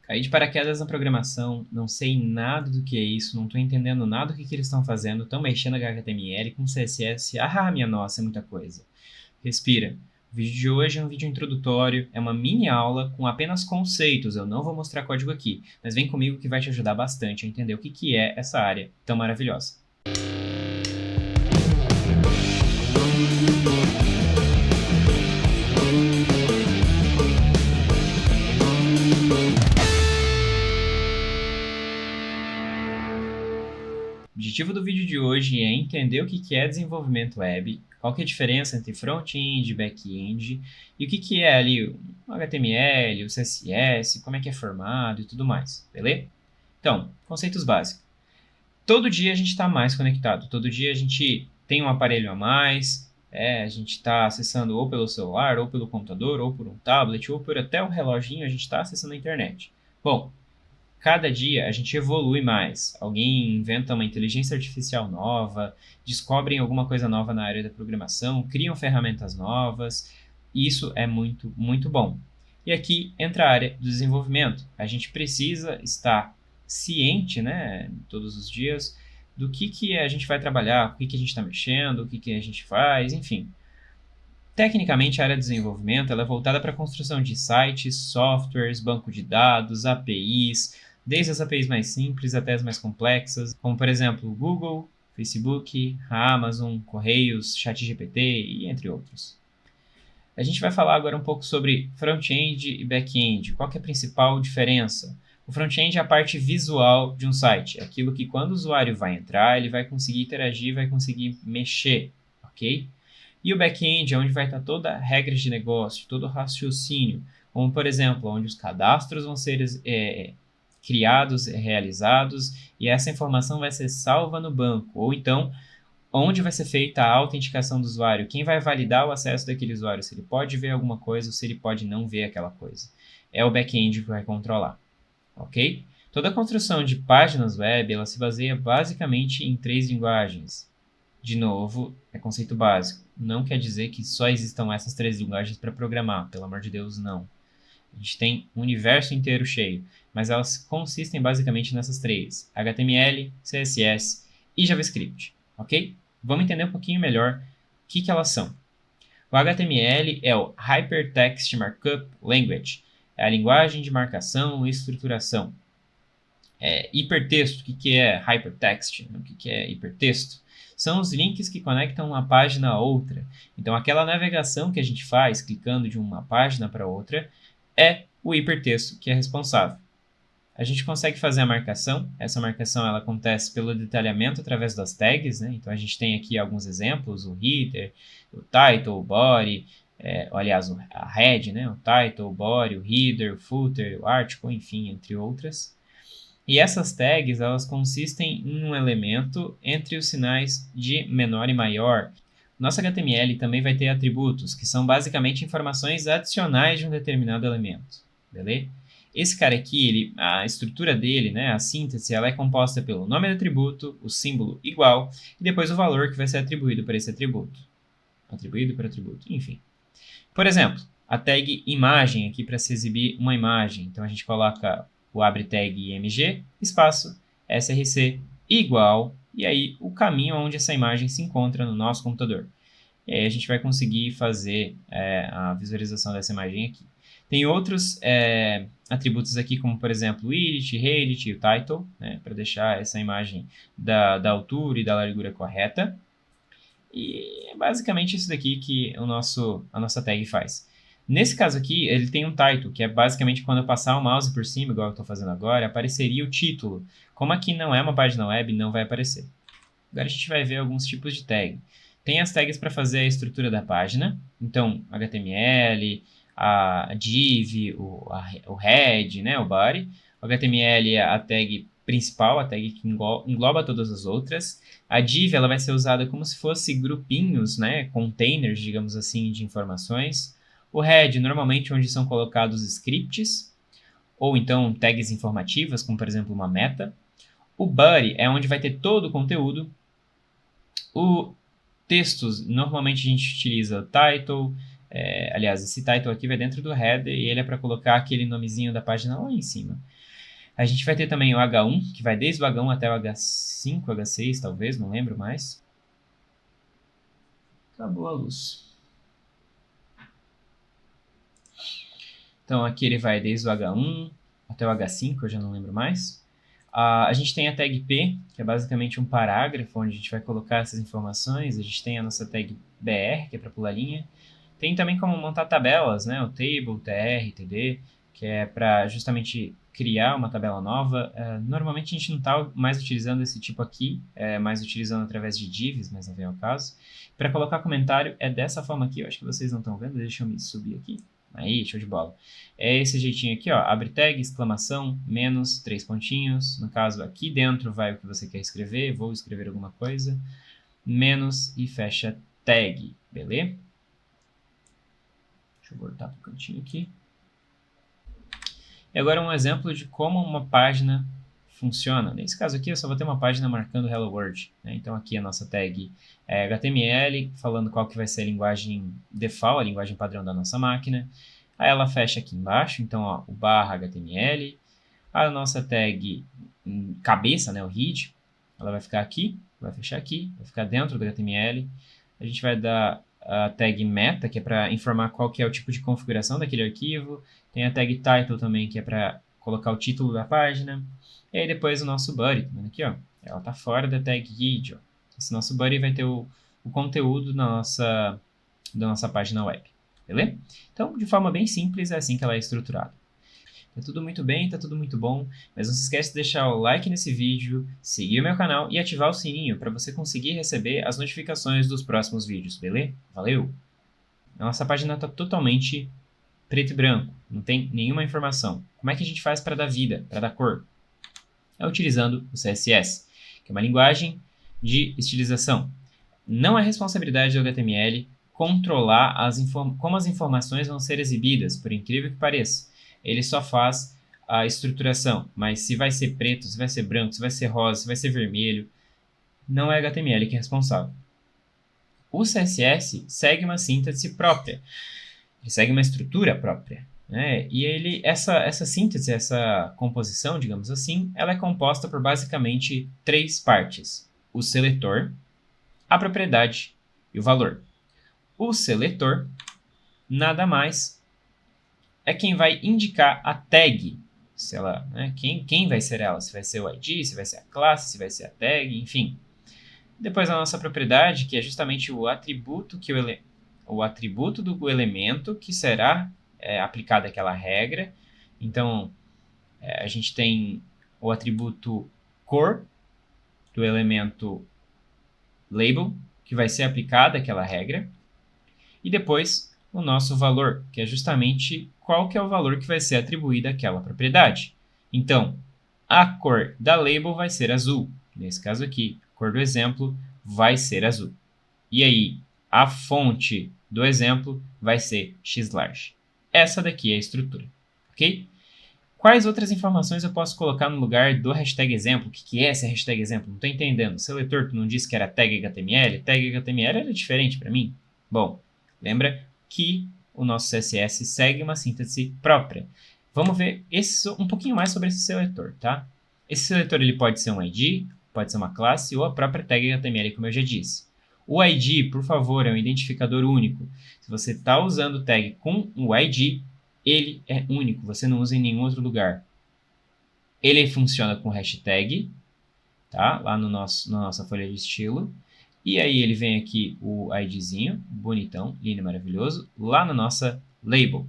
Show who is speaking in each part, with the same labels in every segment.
Speaker 1: Caí de paraquedas na programação, não sei nada do que é isso, não estou entendendo nada do que eles estão fazendo, estão mexendo com HTML, com CSS, minha nossa, é muita coisa. Respira. O vídeo de hoje é um vídeo introdutório, é uma mini aula com apenas conceitos, eu não vou mostrar código aqui, mas vem comigo que vai te ajudar bastante a entender o que é essa área tão maravilhosa. O objetivo do vídeo de hoje é entender o que é desenvolvimento web, qual que é a diferença entre front-end e back-end, e o que é ali o HTML, o CSS, como é que é formado e tudo mais, beleza? Então, conceitos básicos. Todo dia a gente está mais conectado, todo dia a gente tem um aparelho a mais, a gente está acessando ou pelo celular, ou pelo computador, ou por um tablet, ou por até o reloginho, a gente está acessando a internet. Bom, cada dia a gente evolui mais. Alguém inventa uma inteligência artificial nova, descobrem alguma coisa nova na área da programação, criam ferramentas novas. E isso é muito, muito bom. E aqui entra a área do desenvolvimento. A gente precisa estar ciente, né, todos os dias, do que a gente vai trabalhar, o que a gente está mexendo, o que a gente faz, enfim. Tecnicamente, a área de desenvolvimento ela é voltada para a construção de sites, softwares, banco de dados, APIs, desde as APIs mais simples até as mais complexas, como por exemplo o Google, Facebook, a Amazon, Correios, ChatGPT e entre outros. A gente vai falar agora um pouco sobre front-end e back-end. Qual que é a principal diferença? O front-end é a parte visual de um site, aquilo que quando o usuário vai entrar, ele vai conseguir interagir, vai conseguir mexer, ok? E o back-end é onde vai estar toda a regra de negócio, todo o raciocínio, como por exemplo, onde os cadastros vão ser criados, realizados, e essa informação vai ser salva no banco, ou então onde vai ser feita a autenticação do usuário, quem vai validar o acesso daquele usuário, se ele pode ver alguma coisa ou se ele pode não ver aquela coisa. É o back-end que vai controlar, ok? Toda a construção de páginas web, ela se baseia basicamente em 3 linguagens. De novo, é conceito básico. Não quer dizer que só existam essas 3 linguagens para programar, pelo amor de Deus, não. A gente tem um universo inteiro cheio, mas elas consistem basicamente nessas 3: HTML, CSS e JavaScript, ok? Vamos entender um pouquinho melhor o que elas são. O HTML é o Hypertext Markup Language, é a linguagem de marcação e estruturação. Hipertexto, o que é hypertext? O que é hipertexto? São os links que conectam uma página a outra. Então, aquela navegação que a gente faz, clicando de uma página para outra, é o hipertexto que é responsável. A gente consegue fazer a marcação. Essa marcação ela acontece pelo detalhamento através das tags, né? Então, a gente tem aqui alguns exemplos, o header, o title, o body, aliás, a head, né? O title, o body, o header, o footer, o article, enfim, entre outras. E essas tags, elas consistem em um elemento entre os sinais de menor e maior. Nosso HTML também vai ter atributos, que são basicamente informações adicionais de um determinado elemento. Beleza? Esse cara aqui, a estrutura dele, né, a síntese, ela é composta pelo nome do atributo, o símbolo igual, e depois o valor que vai ser atribuído para esse atributo. Atribuído para atributo, enfim. Por exemplo, a tag imagem aqui para se exibir uma imagem. Então, a gente coloca o abre tag img, espaço, src, igual, e aí o caminho onde essa imagem se encontra no nosso computador. E aí a gente vai conseguir fazer a visualização dessa imagem aqui. Tem outros atributos aqui, como por exemplo o edit, reedit e o title, né, para deixar essa imagem da altura e da largura correta. E é basicamente isso daqui que a nossa tag faz. Nesse caso aqui, ele tem um title, que é basicamente quando eu passar o mouse por cima, igual eu estou fazendo agora, apareceria o título. Como aqui não é uma página web, não vai aparecer. Agora a gente vai ver alguns tipos de tag. Tem as tags para fazer a estrutura da página. Então, HTML, a div, o head, né, o body. O HTML é a tag principal, a tag que engloba todas as outras. A div ela vai ser usada como se fosse grupinhos, né, containers, digamos assim, de informações. O head, normalmente, onde são colocados scripts, ou então tags informativas, como por exemplo uma meta. O body é onde vai ter todo o conteúdo. O textos, normalmente a gente utiliza title, Aliás, esse title aqui vai dentro do header e ele é para colocar aquele nomezinho da página lá em cima. A gente vai ter também o H1, que vai desde o H1 até o H5, H6 talvez, não lembro mais. Acabou a luz. Então aqui ele vai desde o H1 até o H5, eu já não lembro mais. A gente tem a tag P, que é basicamente um parágrafo onde a gente vai colocar essas informações. A gente tem a nossa tag BR, que é para pular linha. Tem também como montar tabelas, né? O table, tr, td, que é para justamente criar uma tabela nova. Normalmente a gente não está mais utilizando esse tipo aqui, mais utilizando através de divs, mas não vem ao caso. Para colocar comentário é dessa forma aqui, eu acho que vocês não estão vendo, deixa eu me subir aqui. Aí, show de bola. É esse jeitinho aqui, ó, abre tag, exclamação, menos, 3 pontinhos. No caso, aqui dentro vai o que você quer escrever, vou escrever alguma coisa, menos e fecha tag, beleza? Deixa eu voltar para o cantinho aqui. E agora um exemplo de como uma página funciona. Nesse caso aqui, eu só vou ter uma página marcando Hello World, né? Então aqui a nossa tag é HTML, falando qual que vai ser a linguagem default, a linguagem padrão da nossa máquina. Aí ela fecha aqui embaixo, então ó, o barra HTML. A nossa tag cabeça, né, o head, ela vai ficar aqui, vai fechar aqui, vai ficar dentro do HTML. A gente vai dar a tag meta, que é para informar qual que é o tipo de configuração daquele arquivo. Tem a tag title também, que é para colocar o título da página. E aí depois o nosso body, tá vendo aqui, ó? Ela tá fora da tag head, ó. Esse nosso body vai ter o conteúdo da nossa página web, beleza? Então, de forma bem simples, é assim que ela é estruturada. Tá tudo muito bem, tá tudo muito bom, mas não se esquece de deixar o like nesse vídeo, seguir o meu canal e ativar o sininho para você conseguir receber as notificações dos próximos vídeos, beleza? Valeu! A nossa página está totalmente preto e branco, não tem nenhuma informação. Como é que a gente faz para dar vida, para dar cor? É utilizando o CSS, que é uma linguagem de estilização. Não é responsabilidade do HTML controlar como as informações vão ser exibidas, por incrível que pareça. Ele só faz a estruturação, mas se vai ser preto, se vai ser branco, se vai ser rosa, se vai ser vermelho, não é HTML que é responsável. O CSS segue uma síntese própria, ele segue uma estrutura própria, né? E essa síntese, essa composição, digamos assim, ela é composta por basicamente 3 partes: o seletor, a propriedade e o valor. O seletor nada mais é quem vai indicar a tag, se ela, né, quem vai ser ela, se vai ser o ID, se vai ser a classe, se vai ser a tag, enfim. Depois a nossa propriedade, que é justamente o atributo do elemento que será aplicado aquela regra. Então, a gente tem o atributo cor do elemento label, que vai ser aplicada aquela regra. E depois o nosso valor, que é justamente qual que é o valor que vai ser atribuído àquela propriedade. Então, a cor da label vai ser azul. Nesse caso aqui, a cor do exemplo vai ser azul. E aí, a fonte do exemplo vai ser xlarge. Essa daqui é a estrutura, ok? Quais outras informações eu posso colocar no lugar do hashtag exemplo? O que é esse hashtag exemplo? Não estou entendendo. O seletor, tu não disse que era tag HTML? Tag HTML era diferente para mim? Bom, lembra que o nosso CSS segue uma síntese própria. Vamos ver um pouquinho mais sobre esse seletor, tá? Esse seletor ele pode ser um ID, pode ser uma classe ou a própria tag HTML, como eu já disse. O ID, por favor, é um identificador único. Se você está usando tag com o ID, ele é único, você não usa em nenhum outro lugar. Ele funciona com hashtag, tá? Lá na nossa folha de estilo. E aí ele vem aqui o IDzinho, bonitão, lindo e maravilhoso, lá na nossa label,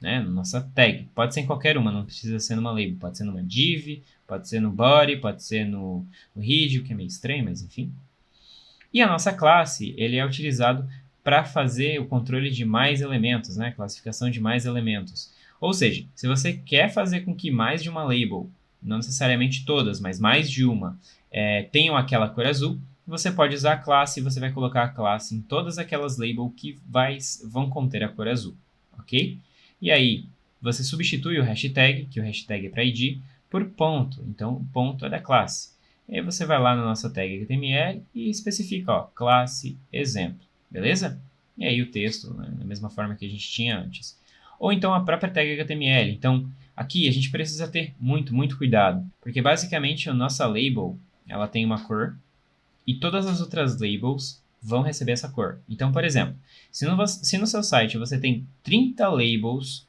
Speaker 1: né? Na nossa tag. Pode ser em qualquer uma, não precisa ser numa label. Pode ser numa div, pode ser no body, pode ser no head, o que é meio estranho, mas enfim. E a nossa classe, ele é utilizado para fazer o controle de mais elementos, né? Classificação de mais elementos. Ou seja, se você quer fazer com que mais de uma label, não necessariamente todas, mas mais de uma, tenham aquela cor azul, você pode usar a classe e você vai colocar a classe em todas aquelas labels que vão conter a cor azul, ok? E aí, você substitui o hashtag, que o hashtag é para ID, por ponto. Então, o ponto é da classe. E aí você vai lá na nossa tag HTML e especifica, ó, classe exemplo, beleza? e aí o texto, né, da mesma forma que a gente tinha antes. Ou então a própria tag HTML. Então, aqui a gente precisa ter muito cuidado, porque basicamente a nossa label, ela tem uma cor, e todas as outras labels vão receber essa cor. Então, por exemplo, se no seu site você tem 30 labels,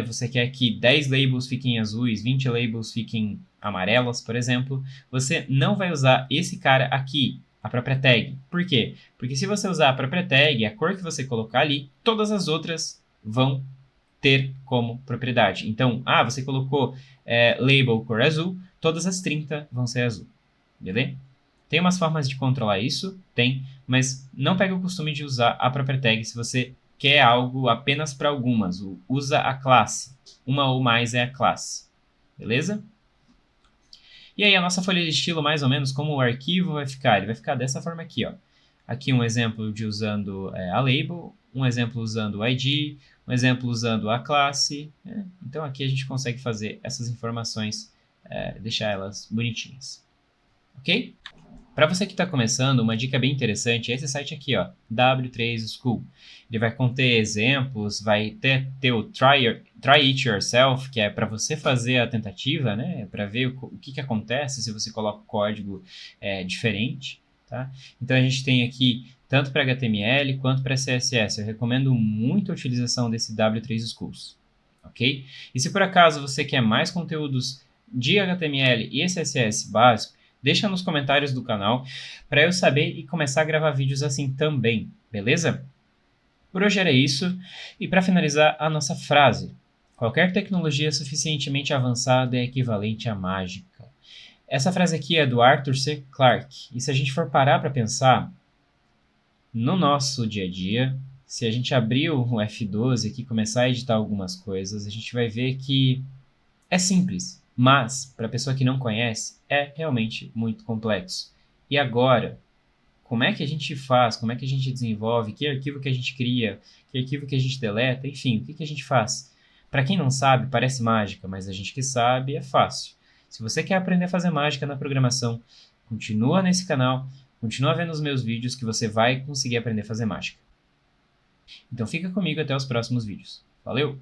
Speaker 1: você quer que 10 labels fiquem azuis, 20 labels fiquem amarelas, por exemplo, você não vai usar esse cara aqui, a própria tag. Por quê? Porque se você usar a própria tag, a cor que você colocar ali, todas as outras vão ter como propriedade. Então, você colocou label cor azul, todas as 30 vão ser azul. Beleza? Tem umas formas de controlar isso? Tem, mas não pegue o costume de usar a própria tag se você quer algo apenas para algumas. Usa a classe. Uma ou mais é a classe. Beleza? E aí a nossa folha de estilo, mais ou menos, como o arquivo vai ficar? Ele vai ficar dessa forma aqui, ó. Aqui um exemplo de usando a label, um exemplo usando o ID, um exemplo usando a classe. Então aqui a gente consegue fazer essas informações, deixar elas bonitinhas. Ok? Para você que está começando, uma dica bem interessante é esse site aqui, ó, W3 School. Ele vai conter exemplos, vai ter o Try It Yourself, que é para você fazer a tentativa, né, para ver o que acontece se você coloca o código diferente. Tá? Então a gente tem aqui tanto para HTML quanto para CSS. Eu recomendo muito a utilização desse W3 Schools. Ok? E se por acaso você quer mais conteúdos de HTML e CSS básico, deixa nos comentários do canal para eu saber e começar a gravar vídeos assim também, beleza? Por hoje era isso, e para finalizar a nossa frase: qualquer tecnologia suficientemente avançada é equivalente à mágica. Essa frase aqui é do Arthur C. Clarke, e se a gente for parar para pensar, no nosso dia a dia, se a gente abrir o F12 aqui e começar a editar algumas coisas, a gente vai ver que é simples. Mas, para a pessoa que não conhece, é realmente muito complexo. E agora, como é que a gente faz? Como é que a gente desenvolve? Que arquivo que a gente cria? Que arquivo que a gente deleta? Enfim, o que a gente faz? Para quem não sabe, parece mágica, mas a gente que sabe é fácil. Se você quer aprender a fazer mágica na programação, continua nesse canal, continua vendo os meus vídeos que você vai conseguir aprender a fazer mágica. Então fica comigo até os próximos vídeos. Valeu!